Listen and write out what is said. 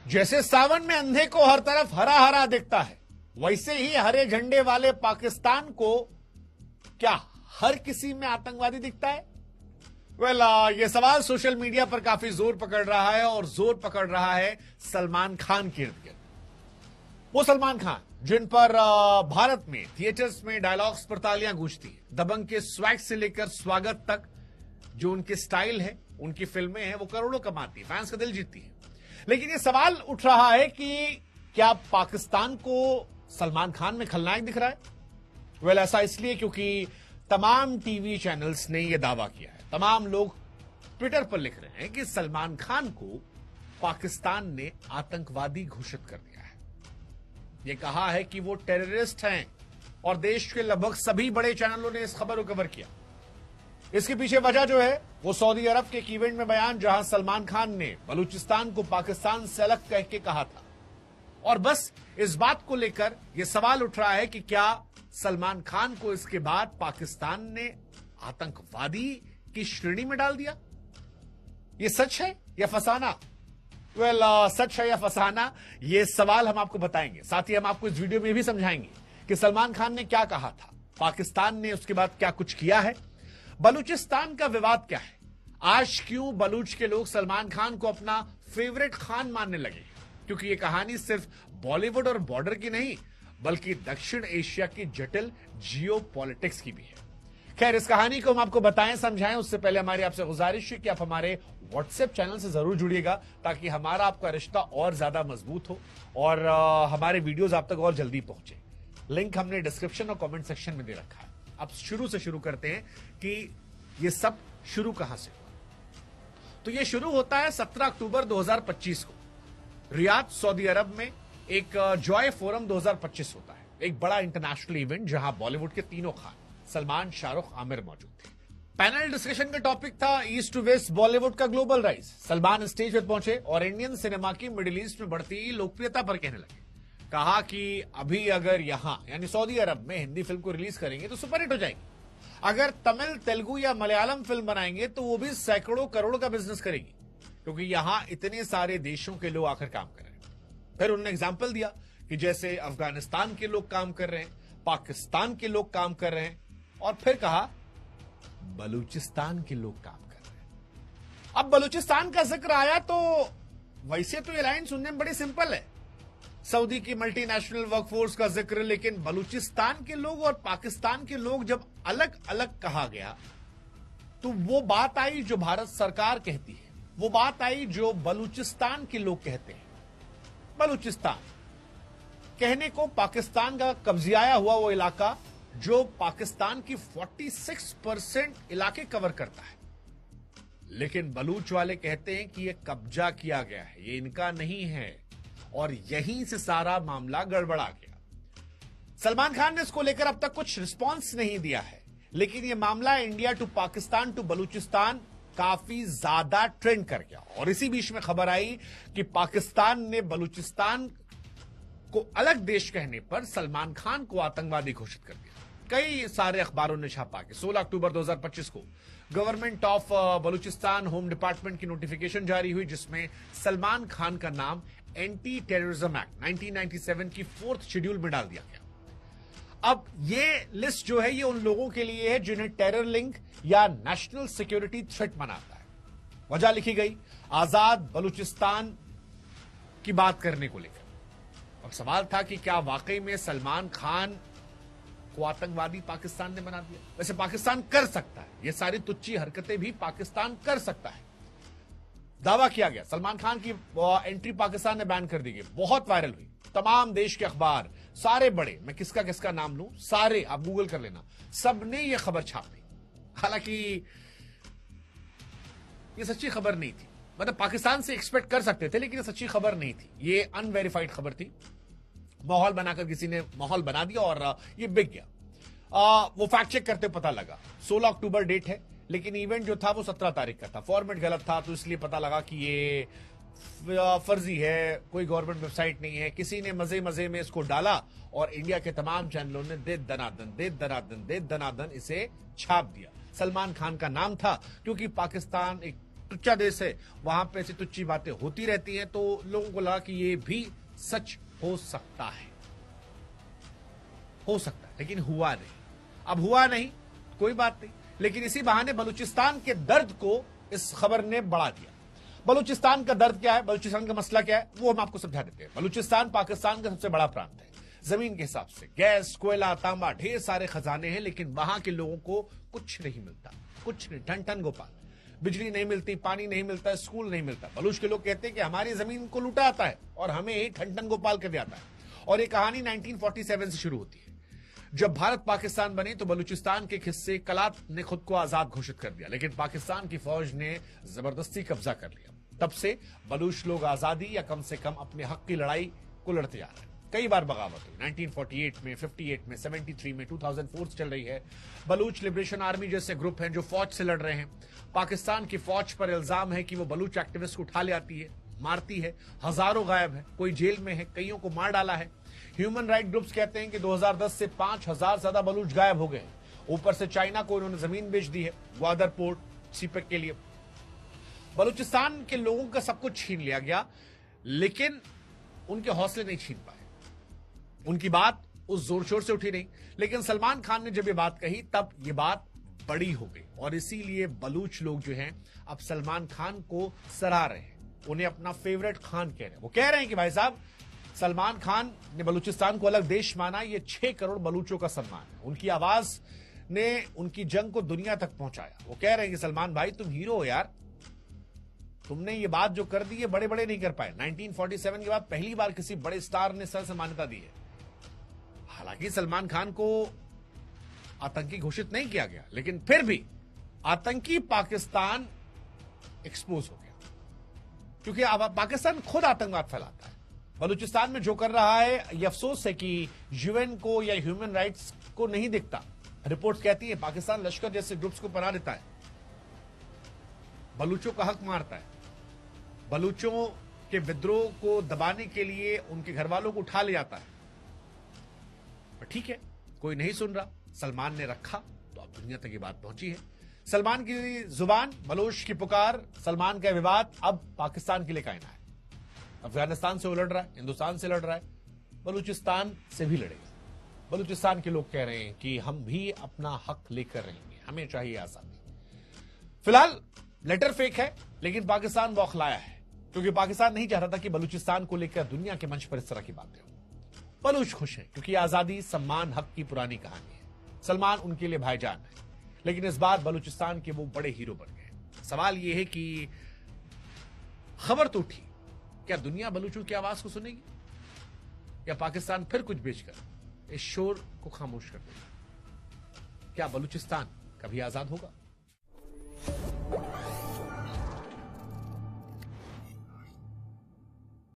जैसे सावन में अंधे को हर तरफ हरा हरा दिखता है, वैसे ही हरे झंडे वाले पाकिस्तान को क्या हर किसी में आतंकवादी दिखता है? ये सवाल सोशल मीडिया पर काफी जोर पकड़ रहा है और जोर पकड़ रहा है सलमान खान के इर्द गिर्द। वो सलमान खान जिन पर भारत में थिएटर्स में डायलॉग्स पर तालियां गूंजती है, दबंग के स्वैग से लेकर स्वागत तक जो उनके स्टाइल है, उनकी फिल्में हैं, वो करोड़ों कमाती है, फैंस का दिल जीतती है। लेकिन ये सवाल उठ रहा है कि क्या पाकिस्तान को सलमान खान में खलनायक दिख रहा है? ऐसा इसलिए क्योंकि तमाम टीवी चैनल्स ने यह दावा किया है, तमाम लोग ट्विटर पर लिख रहे हैं कि सलमान खान को पाकिस्तान ने आतंकवादी घोषित कर दिया है। यह कहा है कि वो टेररिस्ट हैं और देश के लगभग सभी बड़े चैनलों ने इस खबर को कवर किया। इसके पीछे वजह जो है वो सऊदी अरब के एक इवेंट में बयान, जहां सलमान खान ने बलूचिस्तान को पाकिस्तान से अलग कह के कहा था। और बस इस बात को लेकर यह सवाल उठ रहा है कि क्या सलमान खान को इसके बाद पाकिस्तान ने आतंकवादी की श्रेणी में डाल दिया? यह सच है या फसाना? सच है या फसाना, यह सवाल हम आपको बताएंगे। साथ ही हम आपको इस वीडियो में भी समझाएंगे कि सलमान खान ने क्या कहा था, पाकिस्तान ने उसके बाद क्या कुछ किया है, बलूचिस्तान का विवाद क्या है, आज क्यों बलूच के लोग सलमान खान को अपना फेवरेट खान मानने लगे, क्योंकि यह कहानी सिर्फ बॉलीवुड और बॉर्डर की नहीं बल्कि दक्षिण एशिया की जटिल जियो पॉलिटिक्स की भी है। खैर, इस कहानी को हम आपको बताएं, समझाएं, उससे पहले हमारी आपसे गुजारिश है कि आप हमारे व्हाट्सएप चैनल से जरूर जुड़िएगा ताकि हमारा आपका रिश्ता और ज्यादा मजबूत हो और हमारे वीडियोस आप तक और जल्दी पहुंचे। लिंक हमने डिस्क्रिप्शन और कमेंट सेक्शन में दे रखा है। अब शुरू से शुरू करते हैं कि ये सब शुरू कहां से हुआ। तो ये शुरू होता है 17 अक्टूबर 2025 को रियाद, सऊदी अरब में एक जॉय फोरम 2025 होता है, एक बड़ा इंटरनेशनल इवेंट जहां बॉलीवुड के तीनों खान सलमान, शाहरुख, आमिर मौजूद थे। पैनल डिस्कशन का टॉपिक था ईस्ट टू वेस्ट बॉलीवुड का ग्लोबल राइज। सलमान स्टेज पर पहुंचे और इंडियन सिनेमा की मिडिल ईस्ट में बढ़ती लोकप्रियता पर कहने लगे। कहा कि अभी अगर यहां यानी सऊदी अरब में हिंदी फिल्म को रिलीज करेंगे तो सुपरहिट हो जाएगी, अगर तमिल, तेलुगु या मलयालम फिल्म बनाएंगे तो वो भी सैकड़ों करोड़ का बिजनेस करेगी, क्योंकि यहां इतने सारे देशों के लोग आकर काम कर रहे हैं। फिर उन्होंने एग्जाम्पल दिया कि जैसे अफगानिस्तान के लोग काम कर रहे हैं, पाकिस्तान के लोग काम कर रहे हैं, और फिर कहा बलूचिस्तान के लोग काम कर रहे हैं। अब बलूचिस्तान का जिक्र आया तो वैसे तो ये लाइन सुनने में बड़ी सिंपल है, सऊदी की मल्टीनेशनल वर्कफोर्स का जिक्र, लेकिन बलूचिस्तान के लोग और पाकिस्तान के लोग जब अलग अलग कहा गया तो वो बात आई जो भारत सरकार कहती है, वो बात आई जो बलूचिस्तान के लोग कहते हैं। बलूचिस्तान कहने को पाकिस्तान का कब्जियाया हुआ वो इलाका जो पाकिस्तान की 46% इलाके कवर करता है, लेकिन बलूच वाले कहते हैं कि यह कब्जा किया गया है, ये इनका नहीं है, और यहीं से सारा मामला गड़बड़ा गया। सलमान खान ने इसको लेकर अब तक कुछ रिस्पांस नहीं दिया है, लेकिन यह मामला India to Pakistan to Balochistan काफी ज्यादा ट्रेंड कर गया। और इसी बीच में खबर आई कि पाकिस्तान ने बलूचिस्तान को अलग देश कहने पर सलमान खान को आतंकवादी घोषित कर दिया। कई सारे अखबारों ने छापा कि 16 अक्टूबर 2025 को government of Balochistan home department की नोटिफिकेशन जारी हुई, जिसमें सलमान खान का नाम एंटी टेररिज्म एक्ट 1997 की 4th शेड्यूल में डाल दिया गया। अब ये लिस्ट जो है ये उन लोगों के लिए है जिन्हें टेरर लिंक या नेशनल सिक्योरिटी थ्रेट मनाता है। वजह लिखी गई आजाद बलूचिस्तान की बात करने को लेकर। अब सवाल था कि क्या वाकई में सलमान खान को आतंकवादी पाकिस्तान ने बना दिया? वैसे पाकिस्तान कर सकता है, ये सारी तुच्छी हरकतें भी पाकिस्तान कर सकता है। दावा किया गया सलमान खान की एंट्री पाकिस्तान ने बैन कर दी गई, बहुत वायरल हुई, तमाम देश के अखबार, सारे बड़े, मैं किसका किसका नाम लूं, सारे आप गूगल कर लेना, सबने ये खबर छाप दी। हालांकि ये सच्ची खबर नहीं थी, मतलब पाकिस्तान से एक्सपेक्ट कर सकते थे, लेकिन ये सच्ची खबर नहीं थी, ये अनवेरिफाइड खबर थी। माहौल बनाकर किसी ने माहौल बना दिया और ये बिक गया। वो फैक्ट चेक करते पता लगा 16 अक्टूबर डेट है, लेकिन इवेंट जो था वो 17 तारीख का था। फॉर्मेट गलत था, तो इसलिए पता लगा कि ये फर्जी है, कोई गवर्नमेंट वेबसाइट नहीं है, किसी ने मजे मजे में इसको डाला और इंडिया के तमाम चैनलों ने दे दनादन इसे छाप दिया। सलमान खान का नाम था क्योंकि पाकिस्तान एक टुच्चा देश है, वहां पे ऐसी तुच्ची बातें होती रहती हैं, तो लोगों को लगा कि ये भी सच हो सकता है, लेकिन हुआ नहीं। अब हुआ नहीं, कोई बात नहीं, लेकिन इसी बहाने बलूचिस्तान के दर्द को इस खबर ने बढ़ा दिया। बलूचिस्तान का दर्द क्या है, बलूचिस्तान का मसला क्या है, वो हम आपको समझा देते हैं। बलूचिस्तान पाकिस्तान का सबसे बड़ा प्रांत है। जमीन के हिसाब से गैस, कोयला, तांबा, ढेर सारे खजाने हैं, लेकिन वहां के लोगों को कुछ नहीं मिलता, कुछ नहीं। ठन ठन गोपाल, बिजली नहीं मिलती, पानी नहीं मिलता, स्कूल नहीं मिलता। बलूच के लोग कहते हैं कि हमारी जमीन को लूटा आता है और हमें ही ठन ठन गोपाल कर दिया आता है। और ये कहानी 1947 से शुरू होती है। जब भारत पाकिस्तान बने तो बलूचिस्तान के हिस्से कलात ने खुद को आजाद घोषित कर दिया, लेकिन पाकिस्तान की फौज ने जबरदस्ती कब्जा कर लिया। तब से बलूच लोग आजादी या कम से कम अपने हक की लड़ाई को लड़ते जा रहे हैं। कई बार बगावत हुई, 1948 में, 58 में, 73 में, 2004 से चल रही है। बलूच लिबरेशन आर्मी जैसे ग्रुप हैं जो फौज से लड़ रहे हैं। पाकिस्तान की फौज पर इल्जाम है कि वो बलूच एक्टिविस्ट को उठा ले आती है, मारती है, हजारों गायब है, कोई जेल में है, कईयों को मार डाला है। ह्यूमन राइट ग्रुप्स कहते हैं कि 2010 से 5000 से ज्यादा बलूच गायब हो गए हैं। ऊपर से चाइना को इन्होंने जमीन बेच दी है ग्वादर पोर्ट सीपेक के लिए। बलूचिस्तान के लोगों का सब कुछ छीन लिया गया, लेकिन उनके हौसले नहीं छीन पाए। उनकी बात उस जोर शोर से उठी नहीं, लेकिन सलमान खान ने जब ये बात कही तब ये बात बड़ी हो गई, और इसीलिए बलूच लोग जो हैं अब सलमान खान को सराह रहे हैं, उन्हें अपना फेवरेट खान कह रहे हैं। वो कह रहे हैं कि भाई साहब, सलमान खान ने बलूचिस्तान को अलग देश माना, ये 6 करोड़ बलूचों का सम्मान है। उनकी आवाज ने उनकी जंग को दुनिया तक पहुंचाया। वो कह रहे हैं कि सलमान भाई तुम हीरो हो यार, तुमने ये बात जो कर दी है बड़े बड़े नहीं कर पाए। 1947 के बाद पहली बार किसी बड़े स्टार ने सर से मान्यता दी है। हालांकि सलमान खान को आतंकी घोषित नहीं किया गया, लेकिन फिर भी आतंकी पाकिस्तान एक्सपोज हो गया, क्योंकि अब पाकिस्तान खुद आतंकवाद फैलाता है। बलूचिस्तान में जो कर रहा है, ये अफसोस है कि यूएन को या ह्यूमन राइट्स को नहीं दिखता। रिपोर्ट्स कहती है पाकिस्तान लश्कर जैसे ग्रुप्स को पनाह देता है, बलूचों का हक मारता है, बलूचों के विद्रोह को दबाने के लिए उनके घर वालों को उठा ले जाता है। पर ठीक है, कोई नहीं सुन रहा, सलमान ने रखा तो अब दुनिया तक ये बात पहुंची है। सलमान की जुबान, बलूच की पुकार, सलमान का विवाद अब पाकिस्तान के लिए कायना है। अफगानिस्तान से वो लड़ रहा है, हिंदुस्तान से लड़ रहा है, बलूचिस्तान से भी लड़ेगा। बलूचिस्तान के लोग कह रहे हैं कि हम भी अपना हक लेकर रहेंगे, हमें चाहिए आजादी। फिलहाल लेटर फेक है, लेकिन पाकिस्तान बौखलाया है, क्योंकि पाकिस्तान नहीं चाहता था कि बलूचिस्तान को लेकर दुनिया के मंच पर इस तरह की बातें हो। बलूच खुश है, क्योंकि आजादी, सम्मान, हक की पुरानी कहानी है। सलमान उनके लिए भाईजान है, लेकिन इस बार बलूचिस्तान के वो बड़े हीरो बन गए। सवाल यह है कि खबर तो उठी, क्या दुनिया बलूचों की आवाज को सुनेगी, या पाकिस्तान फिर कुछ बेचकर इस शोर को खामोश कर देगा? क्या बलूचिस्तान कभी आजाद होगा?